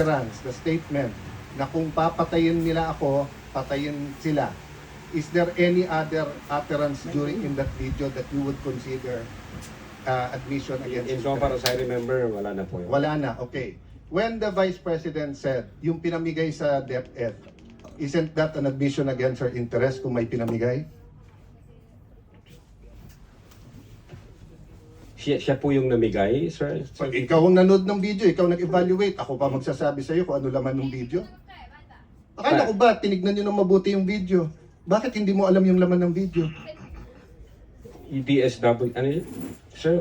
the statement na kung papatayin nila ako, patayin sila. Is there any other utterance during in that video that you would consider admission against In so far as I remember, wala na po yun. Wala na, okay. When the Vice President said, yung pinamigay sa DepEd, isn't that an admission against her interest kung may pinamigay? Siya po yung namigay, sir? So, ikaw ang nanood ng video, ikaw nag-evaluate, ako pa magsasabi sa iyo kung ano laman ng video. Akala ko ba, tinignan nyo ng mabuti yung video? Bakit hindi mo alam yung laman ng video? EDSW, ano yun? Sir,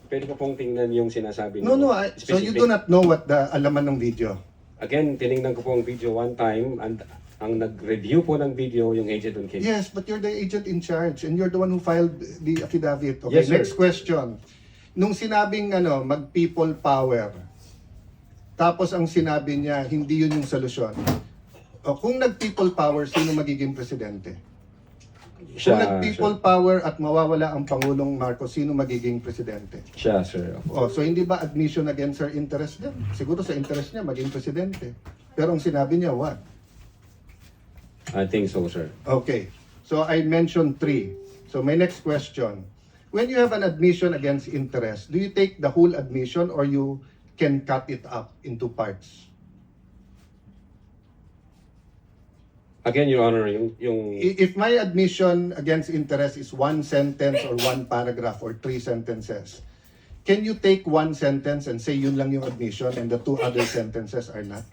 pwede ko pong tingnan yung sinasabi No, niyo. so you do not know what the alaman ng video? Again, tinignan ko po ang video one time, and ang nag-review po ng video yung agent on case. Yes, but you're the agent in charge and you're the one who filed the affidavit. Okay, Yes, sir. next question. Nung sinabing mag-people power, tapos ang sinabi niya, hindi yun yung solusyon. O, kung nag-people power, sino magiging presidente? Kung nag-people power at mawawala ang Pangulong Marcos, sino magiging presidente? Siya, sir. O, so hindi ba admission against her interest din? Siguro sa interest niya, maging presidente. Pero ang sinabi niya, what? I think so, sir. Okay. So I mentioned 3. So my next question. When you have an admission against interest, do you take the whole admission or you can cut it up into parts? Again, Your Honor, yung If my admission against interest is 1 sentence or 1 paragraph or 3 sentences, can you take 1 sentence and say yun lang yung admission and the 2 other sentences are not?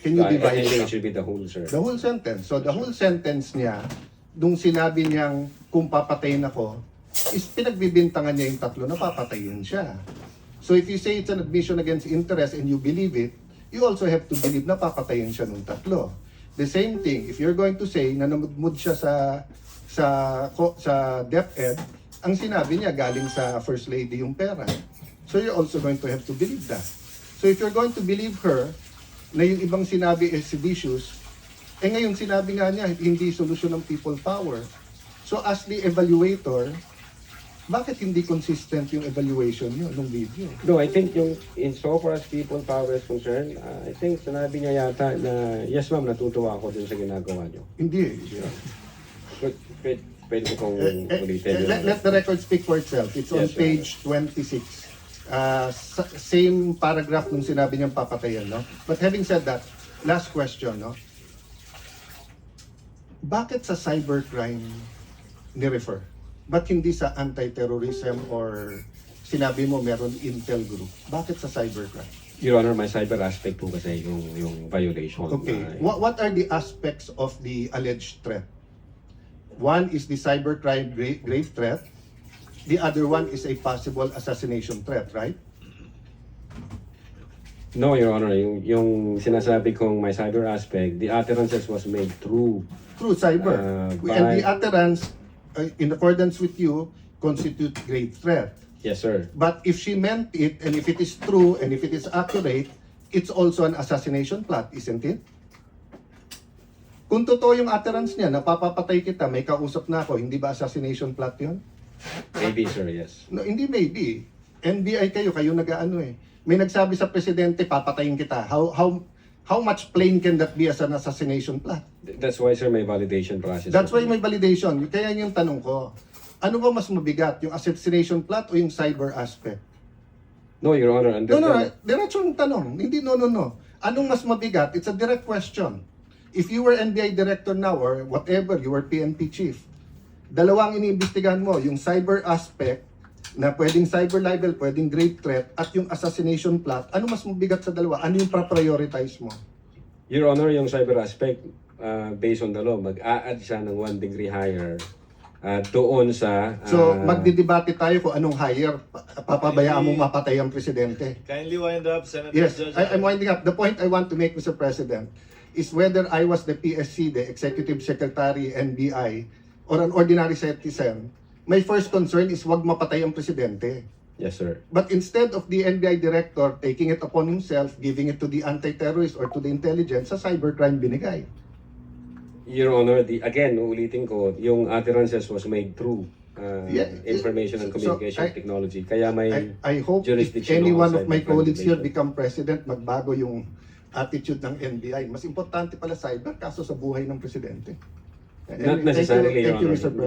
Can you I divide think it it up? should be the whole, sir. The whole sentence. So the whole sentence niya, nung sinabi niyang kung papatayin ako, is pinagbibintangan niya yung 3 na papatayin siya. So if you say it's an admission against interest and you believe it, you also have to believe na papatayin siya nung 3. The same thing, if you're going to say na namudmud siya sa DepEd, ang sinabi niya galing sa First Lady yung pera. So you're also going to have to believe that. So if you're going to believe her, na yung ibang sinabi is seditious, ngayon sinabi nga niya, hindi solusyon ng people power. So as the evaluator, bakit hindi consistent yung evaluation niyo nung video? No, I think yung in so far as people power is concerned, I think sinabi niya yata na, yes ma'am, natutuwa ako dun sa ginagawa niyo. Hindi. Pwede ko pong ulitin. Let the record speak for itself. It's on Yes, page 26. Same paragraph nung sinabi niyang papatayan, no? But having said that, last question, no? Bakit sa cybercrime ni-refer? Ba't hindi sa anti-terrorism or sinabi mo meron intel group? Bakit sa cybercrime? Your Honor, my cyber aspect po kasi yung violation. Okay. What are the aspects of the alleged threat? One is the cybercrime grave threat. The other one is a possible assassination threat, right? No, Your Honor, yung sinasabi kong my cyber aspect, the utterances was made through Through cyber. by- And the utterance, in accordance with you, constitute grave threat. Yes, sir. But if she meant it, and if it is true, and if it is accurate, it's also an assassination plot, isn't it? Kung totoo yung utterance niya, napapapatay kita, may kausap na ako, hindi ba assassination plot yun? Maybe, sir, yes. No, hindi maybe. NBI kayo nag-aano eh. May nagsabi sa presidente, papatayin kita. How much plain can that be as an assassination plot? That's why, sir, may validation process. That's why may validation. Kaya yung tanong ko, ano ba mas mabigat, yung assassination plot o yung cyber aspect? No, Your Honor. No, diretso yung tanong. Hindi no. Anong mas mabigat? It's a direct question. If you were NBI director now or whatever, you were PNP chief, dalawang iniimbestigahan mo, yung cyber aspect na pwedeng cyber libel, pwedeng grave threat, at yung assassination plot, ano mas mabigat sa dalawa? Ano yung prioritize mo? Your Honor, yung cyber aspect, based on the law, mag-a-add siya ng 1 degree higher doon sa... So, magdidebate tayo kung anong higher, papabayaan mong mapatay ang presidente. Kindly wind up, Senator Yes, Judge. I'm winding up. The point I want to make, Mr. President, is whether I was the PSC, the Executive Secretary, NBI, or an ordinary citizen, my first concern is wag mapatay ang presidente. Yes, sir. But instead of the NBI director taking it upon himself, giving it to the anti-terrorist or to the intelligence, sa cybercrime binigay. Your Honor, again, ulitin ko, yung utterances was made through Information and So, Communication Technology. Kaya may I hope if jurisdiction any ako one sa of my cyber colleagues here regulation. become president, magbago yung attitude ng NBI. Mas importante pala cyber kaso sa buhay ng presidente. Not necessarily, Your Thank you, Honor. Mr. President.